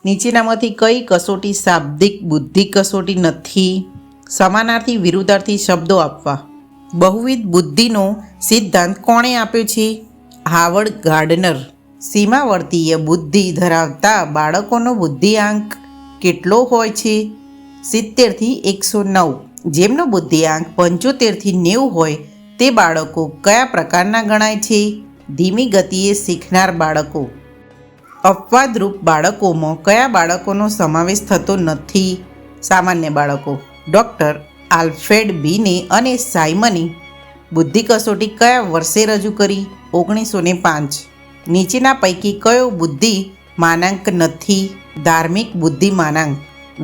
નીચેનામાંથી કઈ કસોટી શાબ્દિક બુદ્ધિ કસોટી નથી? સમાનાર્થી વિરુદ્ધાર્થી શબ્દો આપવા. બહુવિધ બુદ્ધિનો સિદ્ધાંત કોણે આપ્યો છે? Harvard gardener. સીમાવર્તીય બુદ્ધિ ધરાવતા બાળકોનો બુદ્ધિઆંક કેટલો હોય છે? 70થી 109. જેમનો બુદ્ધિઆંક 75થી 90 હોય તે બાળકો કયા પ્રકારના ગણાય છે? ધીમી ગતિએ શીખનાર બાળકો. અપવાદરૂપ બાળકોમાં કયા બાળકોનો સમાવેશ થતો નથી? સામાન્ય બાળકો. ડૉક્ટર આલ્ફ્રેડ બીને અને સાયમને બુદ્ધિ કસોટી કયા વર્ષે રજૂ કરી? 1905. નીચેના પૈકી કયો બુદ્ધિ માનાંક નથી? ધાર્મિક બુદ્ધિ માનાંક.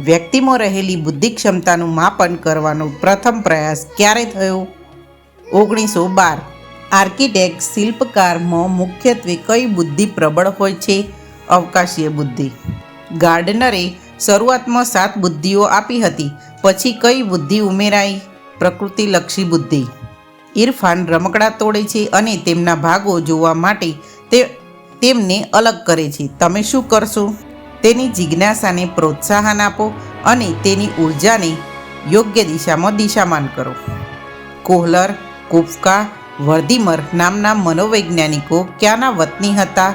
વ્યક્તિમાં રહેલી બુદ્ધિ ક્ષમતાનું માપન કરવાનો પ્રથમ પ્રયાસ ક્યારે થયો? 1912. આર્કિટેક્ટ શિલ્પકારમાં મુખ્યત્વે કઈ બુદ્ધિ પ્રબળ હોય છે? અવકાશીય બુદ્ધિ. ગાર્ડનરે શરૂઆતમાં 7 બુદ્ધિઓ આપી હતી, પછી કઈ બુદ્ધિ ઉમેરાઈ? પ્રકૃતિલક્ષી બુદ્ધિ. ઇરફાન રમકડાં તોડે છે અને તેમના ભાગો જોવા માટે તેમને અલગ કરે છે. તમે શું કરશો? તેની જિજ્ઞાસાને પ્રોત્સાહન આપો અને તેની ઉર્જાને યોગ્ય દિશામાં દિશામાન કરો. કોહલર, કુફકા, વર્ધીમર નામના મનોવૈજ્ઞાનિકો ક્યાંના વતની હતા?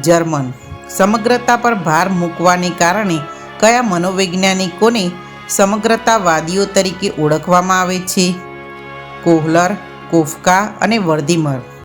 જર્મન. સમગ્રતા પર ભાર મૂકવાને કારણે કયા મનોવૈજ્ઞાનિકોને સમગ્રતાવાદીઓ તરીકે ઓળખવામાં આવે છે? કોહલર, કુફકા અને વર્ધીમર.